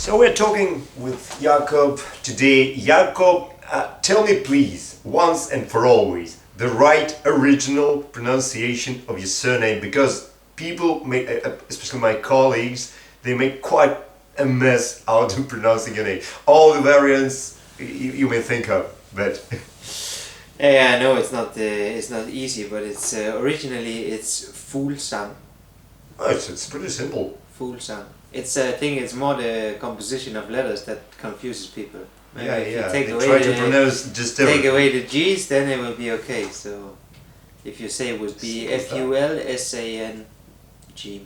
So we're talking with Jakob today. Jakob, tell me please, once and for always, the right original pronunciation of your surname, because people make, especially my colleagues, they make quite a mess out of pronouncing your name. All the variants you may think of, but Yeah, I know it's not easy, but it's originally it's Fuglsang. oh, it's pretty simple. Fuglsang. It's I think it's more the composition of letters that confuses people. Maybe Yeah, if you yeah. take They away try to the pronounce just take everything. away the G's, then it will be okay. So if you say it would be Simple stuff. Fulsang,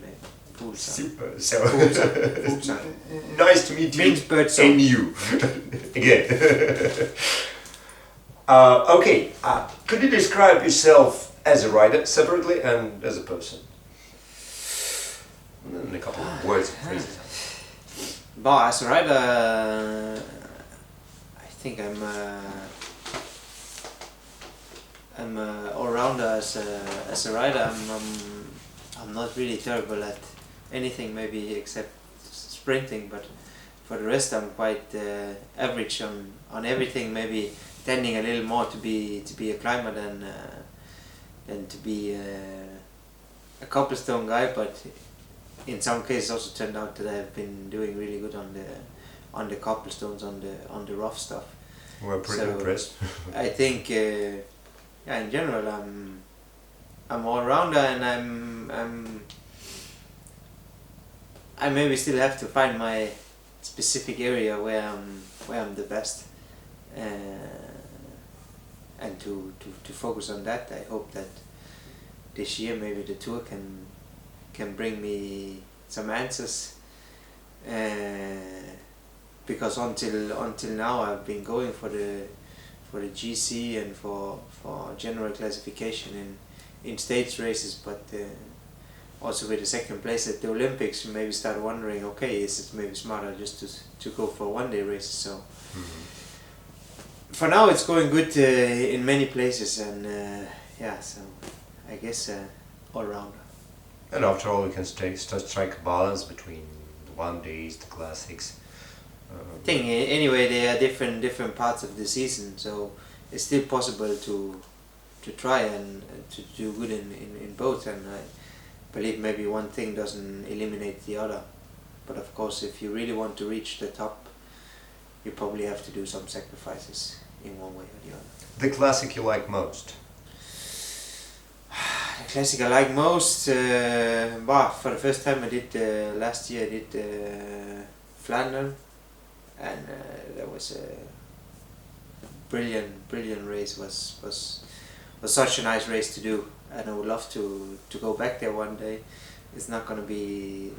maybe. Fuglsang. Super. So Fuglsang. nice to meet you. Means bird song. And you again. Okay. Could you describe yourself as a writer separately and as a person? In a couple of words and phrases. But as a writer, I think I'm a all-rounder as a writer. I'm not really terrible at anything, maybe except sprinting, but for the rest I'm quite average on everything. Maybe tending a little more to be a climber than to be a cobblestone guy, but in some cases also turned out that I've been doing really good on the cobblestones, on the rough stuff. We're pretty So, impressed. I think yeah, in general I'm all rounder, and I maybe still have to find my specific area where I'm the best, and to focus on that. I hope that this year maybe the tour can bring me some answers, because until now I've been going for the GC and for general classification in stage races, but also with the second place at the Olympics, you maybe start wondering, okay, is it maybe smarter just to go for one-day races? So for now it's going good in many places, and yeah, so I guess all round. And after all, we can strike a balance between the one days, the classics. I think anyway they are different parts of the season, so it's still possible to try and to do good in both, and I believe maybe one thing doesn't eliminate the other, but of course if you really want to reach the top, you probably have to do some sacrifices in one way or the other. The classic you like most? The classic I like most, for the first time I did last year I did Flandern, and that was a brilliant race. Was such a nice race to do, and I would love to go back there one day. It's not gonna be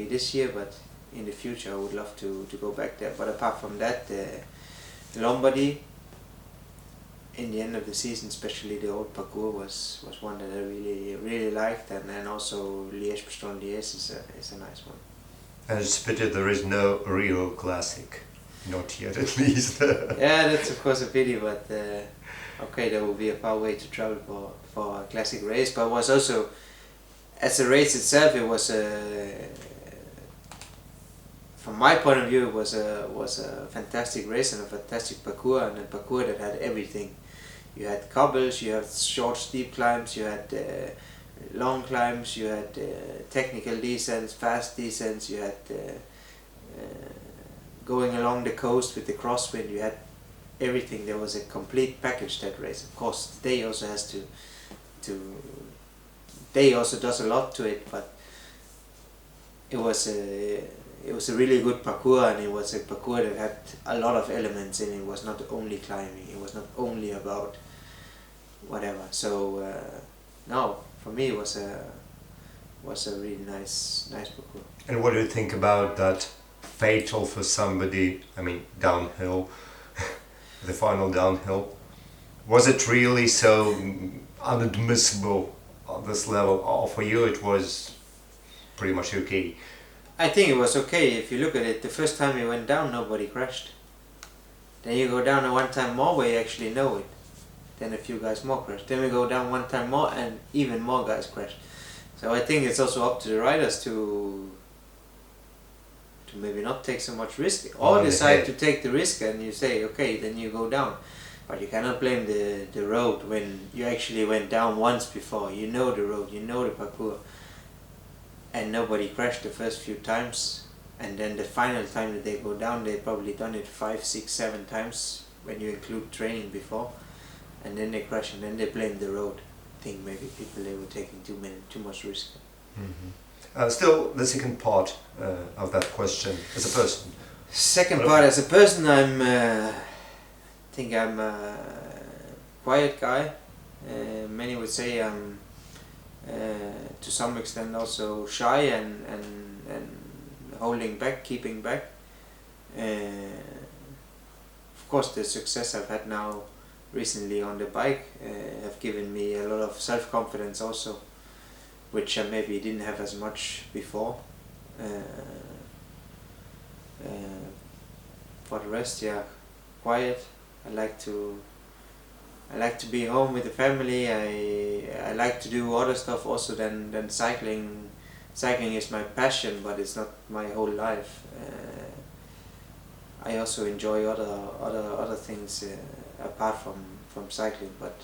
this year, but in the future I would love to go back there. But apart from that, Lombardy in the end of the season, especially the old parcours, was one that I really liked, and then also Liège-Bastogne-Liège is a nice one. And it's a pity there is no Rio Classic, not yet at least. Yeah, that's of course a pity, but okay, that will be a far way to travel for a classic race. But it was also, as a race itself, it was from my point of view, it was a fantastic race and a fantastic parcours, and a parcours that had everything. You had cobbles, you had short steep climbs, you had long climbs, you had technical descents, fast descents, you had going along the coast with the crosswind, you had everything. There was a complete package, that race. Of course, they also has they also does a lot to it, but it was a really good parcours, and it was a parcours that had a lot of elements in it. It was not only climbing, it was not only about whatever. So no, for me it was a really nice parcours. And what do you think about that fatal for somebody, I mean downhill, the final downhill? Was it really so unadmissible on this level, or for you it was pretty much okay? I think it was okay. If you look at it, the first time you went down, nobody crashed. Then you go down one time more where you actually know it. Then a few guys more crashed. Then we go down one time more and even more guys crashed. So I think it's also up to the riders to maybe not take so much risk, On or the decide head. to take the risk and you say, okay, then you go down. But you cannot blame the road when you actually went down once before. You know the road, you know the parkour, and nobody crashed the first few times. And then the final time that they go down, they probably done it 5, 6, 7 times when you include training before. And then they crash and then they blame the road. I think maybe people, they were taking too much risk. Still, the second part of that question, as a person. Second part, as a person, I'm think I'm a quiet guy. Many would say I'm to some extent also shy and holding back, keeping back. Of course, the success I've had now recently on the bike have given me a lot of self-confidence also, which I maybe didn't have as much before. For the rest, yeah, quiet. I like to be home with the family. I like to do other stuff also than cycling. Cycling is my passion, but it's not my whole life. I also enjoy other things apart from cycling, but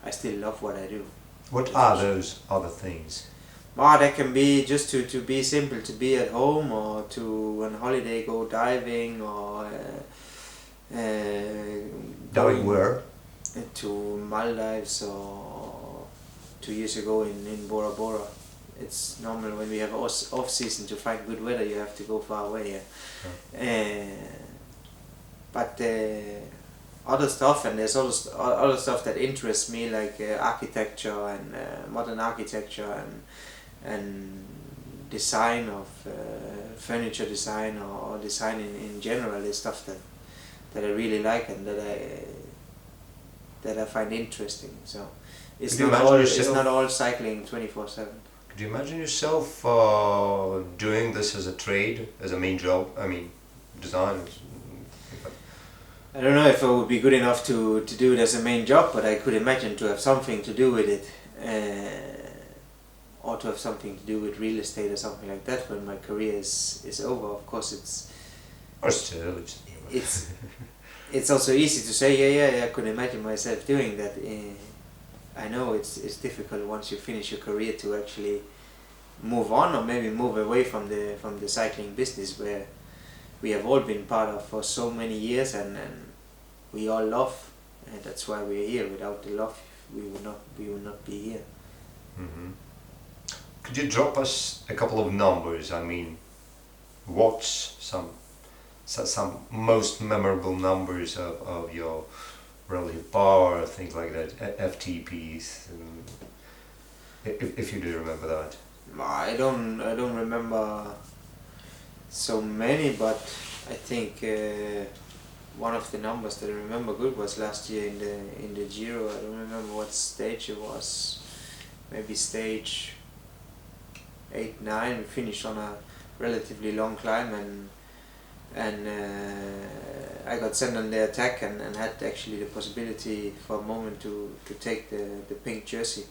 I still love what I do. What are those other things? Well, that can be just to be simple, to be at home, or to on holiday go diving, or Diving where? to Maldives, or 2 years ago in Bora Bora. It's normal when we have off season to find good weather, you have to go far away. But other stuff, and there's also other stuff that interests me, like architecture and modern architecture and design of furniture design, or design in general, is stuff that I really like and that I find interesting. So it's not all cycling 24/7. Could you imagine yourself doing this as a trade, as a main job? I mean, design. I don't know if I would be good enough to do it as a main job, but I could imagine to have something to do with it, or to have something to do with real estate or something like that when my career is over. Of course, Or still, it's also easy to say, yeah, I could imagine myself doing that. I know it's difficult once you finish your career to actually move on, or maybe move away from the cycling business, where we have all been part of for so many years, and we all love, and that's why we're here. Without the love, we would not be here. Could you drop us a couple of numbers? I mean, what's some most memorable numbers of your relative power, things like that, FTPs, if you do remember that? I don't remember so many, but I think one of the numbers that I remember good was last year in the Giro. I don't remember what stage it was. Maybe stage 8, 9. We finished on a relatively long climb, and I got sent on the attack and had actually the possibility for a moment to take the pink jersey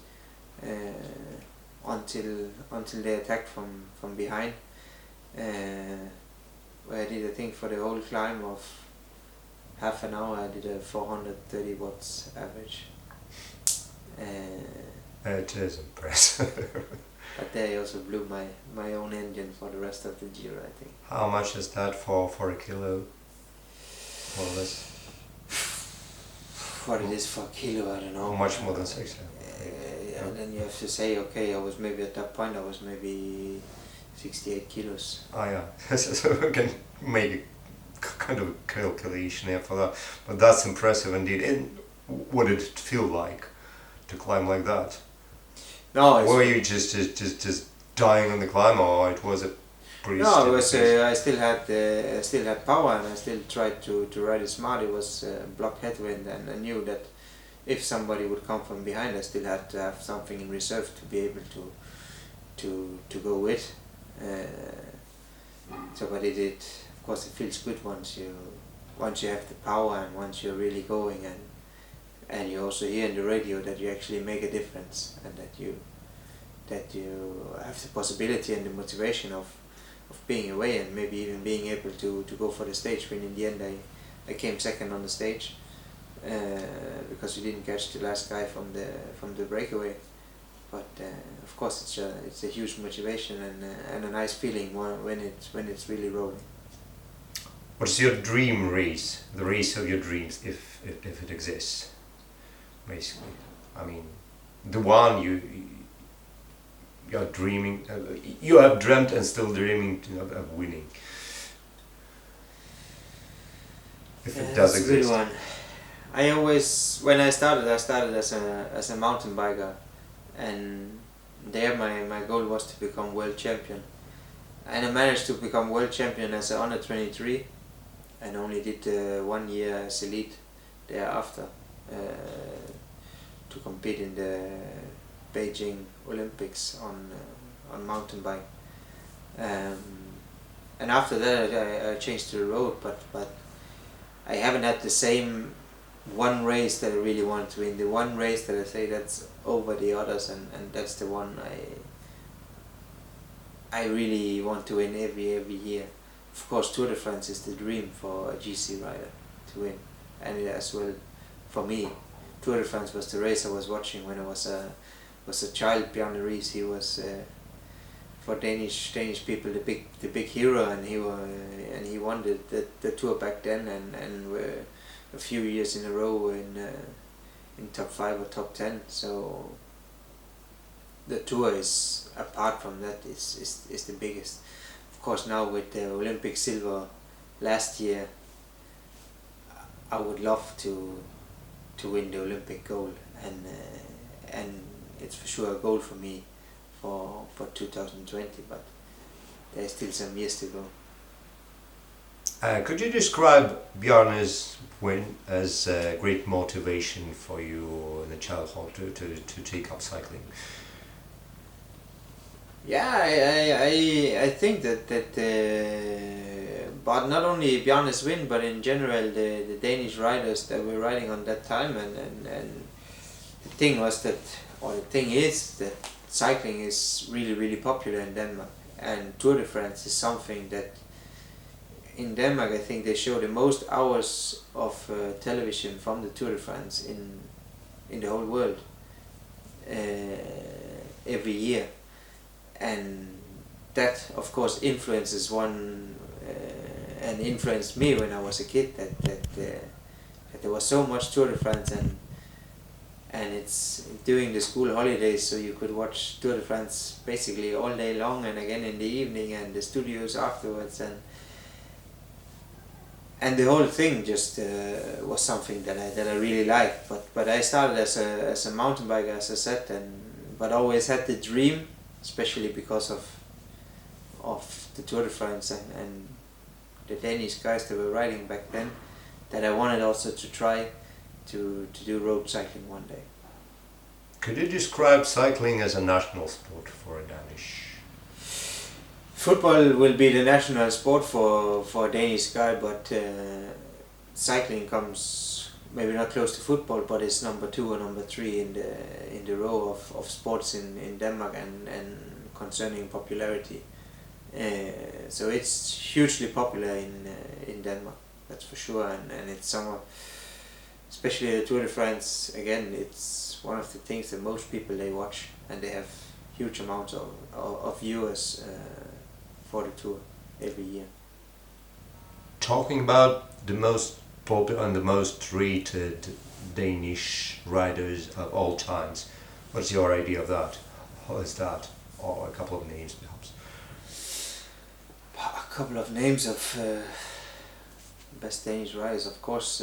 until they attacked from behind. Where I did, I think, for the whole climb of half an hour, I did a 430 watts average. It is impressive. But there I also blew my own engine for the rest of the Giro, I think. How much is that for a kilo, more or less? What it is for a kilo, I don't know. Much more than 6. And then you have to say, okay, I was maybe at that point, I was maybe 68 kilos. Oh yeah, so we can make a kind of a calculation here for that. But that's impressive indeed. And what did it feel like to climb like that? No, were you just dying on the climb, or it was a pretty? No, it was. I still had power, and I still tried to ride it smart. It was block headwind, and I knew that if somebody would come from behind, I still had to have something in reserve to be able to go with. So, but of course, it feels good once you have the power, and once you're really going, and you also hear in the radio that you actually make a difference, and that you have the possibility and the motivation of being away and maybe even being able to go for the stage when in the end I came second on the stage because we didn't catch the last guy from the breakaway. But of course it's a huge motivation and a nice feeling when it's really rolling. What's your dream race? The race of your dreams, if it exists, basically. I mean, the one you're dreaming, you have dreamt and still dreaming of winning. If it does That's exist. a good one. I always, when I started as a mountain biker, and there my goal was to become world champion. And I managed to become world champion as an under 23, and only did 1 year as elite thereafter to compete in the Beijing Olympics on mountain bike. And after that I changed to the road, but I haven't had the same one race that I really want to win. The one race that I say that's over the others, and that's the one I really want to win every year. Of course, Tour de France is the dream for a GC rider to win, and as well for me. Tour de France was the race I was watching when I was a child. Bjarne Riis, he was for Danish people the big hero, and he won the tour back then, and were a few years in a row in top 5 or top 10. So the tour is, apart from that, is the biggest. Of course, now with the Olympic silver last year, I would love to win the Olympic gold, and it's for sure a goal for me for 2020, but there's still some years to go. Could you describe Bjarne's win as a great motivation for you in the childhood to take up cycling? Yeah, I think that but not only Bjarne's win, but in general the Danish riders that were riding on that time, and the thing was that, or the thing is that cycling is really popular in Denmark, and Tour de France is something that in Denmark I think they show the most hours of television from the Tour de France in the whole world every year. And that of course influences one and influenced me when I was a kid, that there was so much Tour de France, and it's during the school holidays, so you could watch Tour de France basically all day long, and again in the evening, and the studios afterwards, and the whole thing just was something that I really liked. But I started as a mountain biker, as I said, but always had the dream, especially because of the Tour de France and the Danish guys that were riding back then, that I wanted also to try to do road cycling one day. Could you describe cycling as a national sport for a Danish? Football will be the national sport for a Danish guy, but cycling comes maybe not close to football, but it's number 2 or number 3 in the row of sports in Denmark and concerning popularity. So it's hugely popular in Denmark, that's for sure, and it's somewhat, especially the Tour de France. Again, it's one of the things that most people they watch, and they have huge amounts of viewers for the tour every year. Talking about the most popular and the most rated Danish riders of all times, what's your idea of that? How is that? Or a couple of names perhaps? A couple of names of best Danish riders, of course.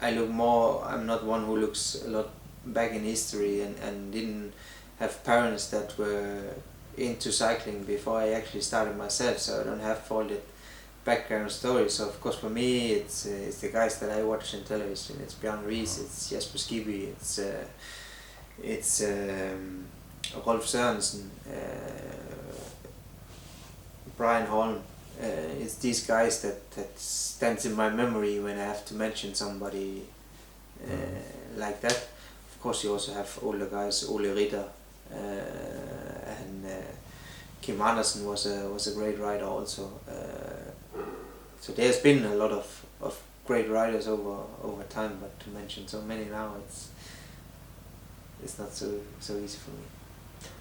I look more, I'm not one who looks a lot back in history and didn't have parents that were into cycling before I actually started myself, so I don't have all the background story. So of course for me it's the guys that I watch on television. It's Bjarne Riis, it's Jesper Skibby, it's Rolf Sørensen, Brian Holm. It's these guys that stands in my memory when I have to mention somebody like that. Of course you also have older guys, Ole Ritter, and Kim Andersen was a great rider also. So there's been a lot of great riders over time, but to mention so many now, it's not so easy for me.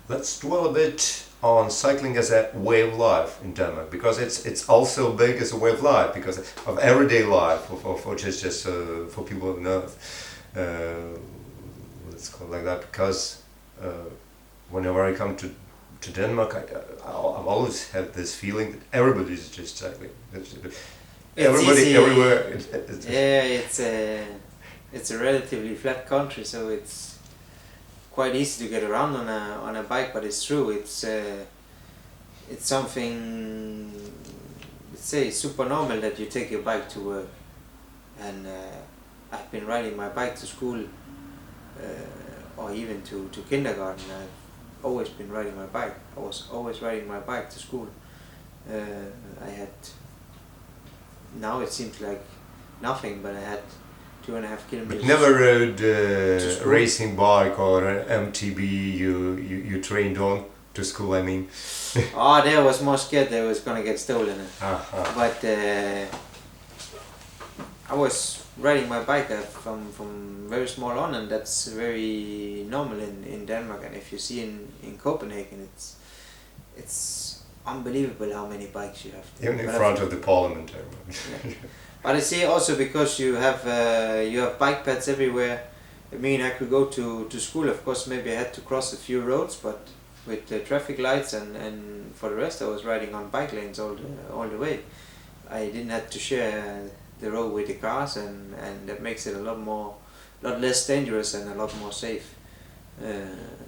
Let's dwell a bit on cycling as a way of life in Denmark, because it's also big as a way of life because of everyday life for just for people of North. Let's call it like that, because whenever I come to Denmark, I've always had this feeling that everybody's just cycling. Everybody, easy. everywhere. It's a relatively flat country, so it's quite easy to get around on a bike. But it's true, it's something, let's say, super normal that you take your bike to work. And I've been riding my bike to school, or even to kindergarten. I've always been riding my bike. I was always riding my bike to school. I had, now it seems like nothing, but I had 2.5 kilometers. But never rode a racing bike or an MTB you trained on to school, I mean. Oh, there I was more scared that I was gonna get stolen. But I was riding my bike from very small on, and that's very normal in Denmark. And if you see in Copenhagen, it's unbelievable how many bikes you have. Even in front of the parliament. Yeah. But I see also because you have bike paths everywhere. I mean, I could go to school. Of course, maybe I had to cross a few roads, but with the traffic lights and for the rest, I was riding on bike lanes all the way. I didn't have to share the road with the cars, and that makes it a lot less dangerous and a lot more safe.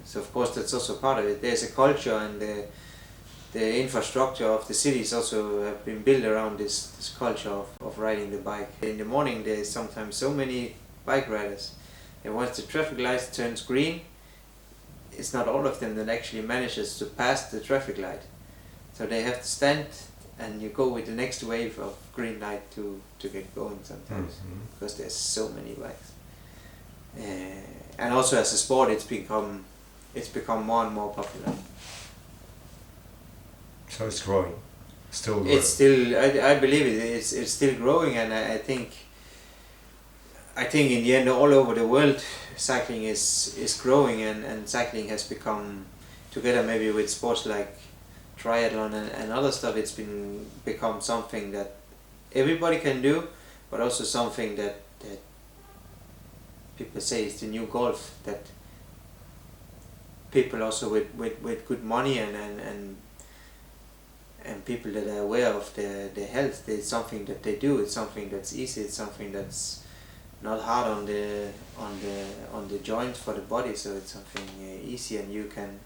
So of course that's also part of it. There's a culture, and the infrastructure of the cities also have been built around this culture of riding the bike. In the morning there's sometimes so many bike riders, and once the traffic light turns green, it's not all of them that actually manages to pass the traffic light. So they have to stand, and you go with the next wave of green light to get going sometimes, because there's so many bikes. And also as a sport, it's become more and more popular. So it's growing, still growing. It's still, I believe it's still growing, and I think in the end all over the world cycling is growing, and cycling has become, together maybe with sports like triathlon and other stuff, it's become something that everybody can do, but also something that people say is the new golf, that people also with good money and people that are aware of their health, it's something that they do, it's something that's easy, it's something that's not hard on the joint for the body, so it's something easy, and you can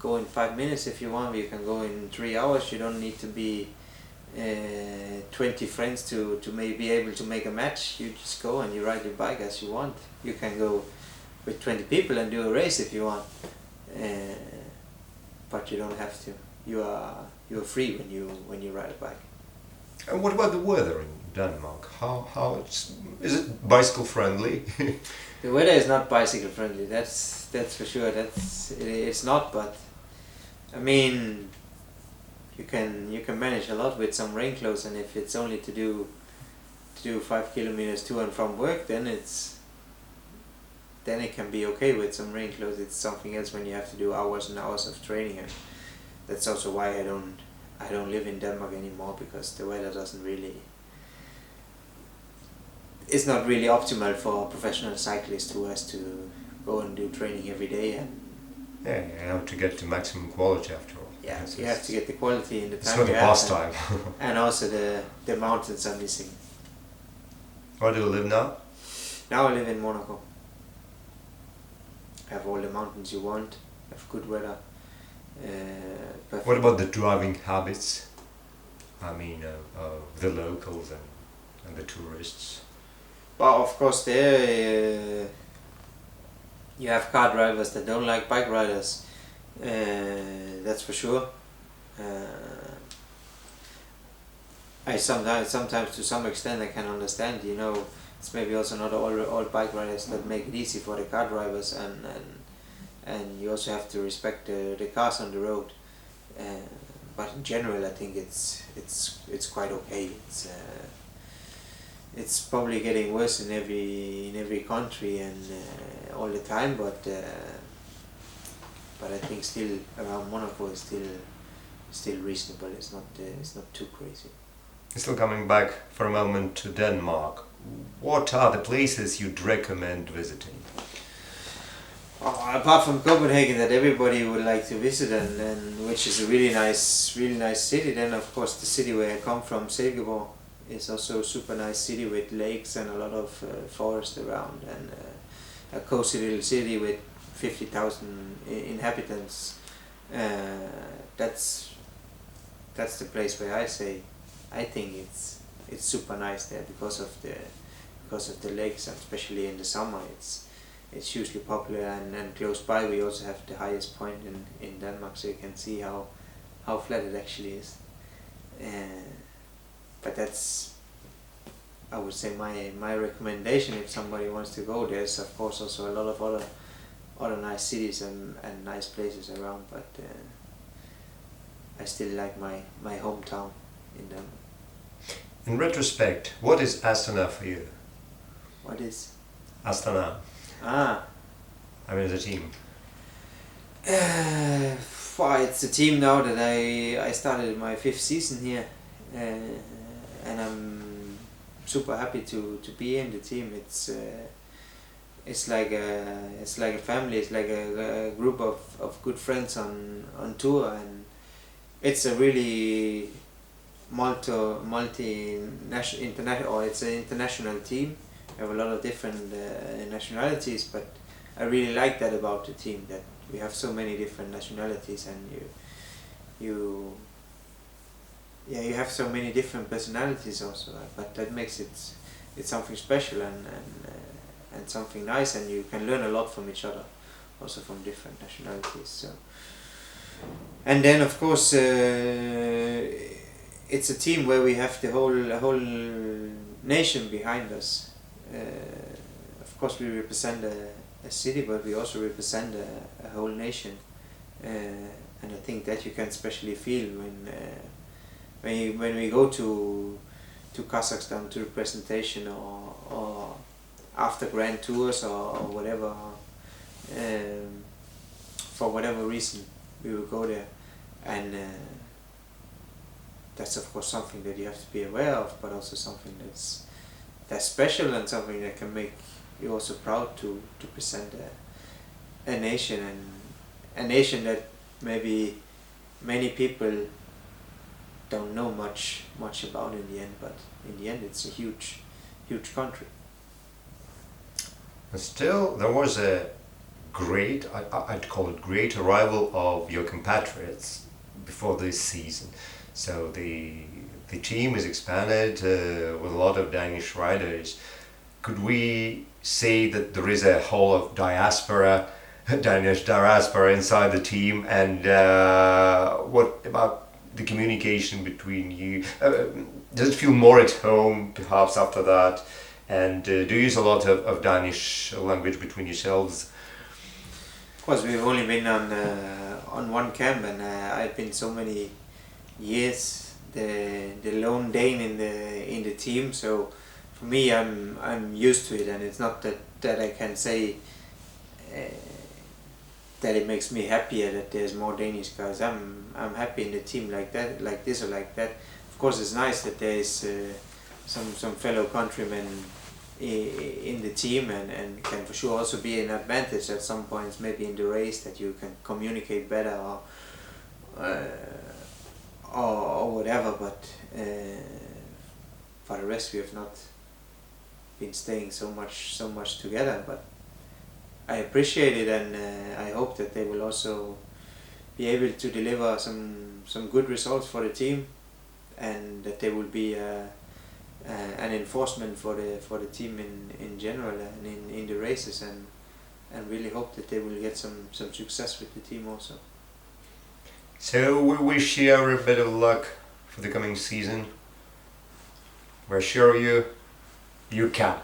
go in 5 minutes if you want, you can go in 3 hours, you don't need to be 20 friends to maybe be able to make a match. You just go and you ride your bike as you want. You can go with 20 people and do a race if you want, but you don't have to. You're free when you ride a bike. And what about the weather in Denmark? How is it bicycle friendly? The weather is not bicycle friendly. That's for sure. It's not. But I mean, you can manage a lot with some rain clothes, and if it's only to do 5 kilometers to and from work, then it can be okay with some rain clothes. It's something else when you have to do hours and hours of training, and that's also why I don't live in Denmark anymore, because the weather it's not really optimal for a professional cyclist who has to go and do training every day. And yeah, you have to get to maximum quality after all. Yeah, you have to get the quality in the time. It's not a pastime. And also the mountains are missing. Where do you live now? Now I live in Monaco. Have all the mountains you want, have good weather. What about the driving habits? I mean, the locals and the tourists. Well, of course, there you have car drivers that don't like bike riders. That's for sure. I sometimes to some extent I can understand. It's maybe also not all bike riders that make it easy for the car drivers, and and you also have to respect the cars on the road. But in general, I think it's quite okay. It's probably getting worse in every country and all the time, but I think still around Monaco is still reasonable. It's not too crazy. Still coming back for a moment to Denmark. What are the places you'd recommend visiting? Apart from Copenhagen, that everybody would like to visit, and which is a really nice city. Then of course the city where I come from, Silkeborg, is also a super nice city with lakes and a lot of forest around, and a cozy little city with 50,000 inhabitants. That's the place where I think it's super nice there because of the lakes, and especially in the summer it's hugely popular, and close by we also have the highest point in Denmark, so you can see how flat it actually is. But that's, I would say, my recommendation if somebody wants to go. There's of course also a lot of other nice cities and nice places around, but I still like my hometown in Denmark. In retrospect, what is Astana for you? What is? Astana. I mean, the team. It's a team now that I started my 5th season here, and I'm super happy to be in the team. It's like a family. It's like a group of good friends on tour, and it's a really it's an international team. We have a lot of different nationalities, but I really like that about the team, that we have so many different nationalities, and you have so many different personalities also, but that makes it's something special and something nice, and you can learn a lot from each other, also from different nationalities. So, and then of course it's a team where we have the whole nation behind us. Of course we represent a city, but we also represent a whole nation, and I think that you can especially feel when we go to Kazakhstan to the presentation, or after grand tours or whatever, for whatever reason we will go there, and that's of course something that you have to be aware of, but also something that's special, and something that can make you also proud to present a nation, and a nation that maybe many people don't know much about in the end, but in the end it's a huge country. And still, there was a great, I'd call it great, arrival of your compatriots before this season. So the team is expanded with a lot of Danish riders. Could we say that there is a whole of diaspora, Danish diaspora inside the team? And what about the communication between you? Does it feel more at home perhaps after that? And do you use a lot of Danish language between yourselves? Of course, we've only been on one camp, and I've been so many years the lone Dane in the team. So for me, I'm used to it, and it's not that I can say that it makes me happier that there's more Danish guys. I'm happy in the team like that, like this or like that. Of course, it's nice that there is some fellow countrymen in the team, and can for sure also be an advantage at some points, maybe in the race, that you can communicate better or whatever. But for the rest, we have not been staying so much together. But I appreciate it, and I hope that they will also be able to deliver some good results for the team, and that they will be an enforcement for the team in general, and in the races, and really hope that they will get some success with the team also. So we wish you a bit of luck for the coming season. We're sure you can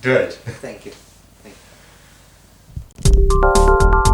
do it. Thank you. Thank you.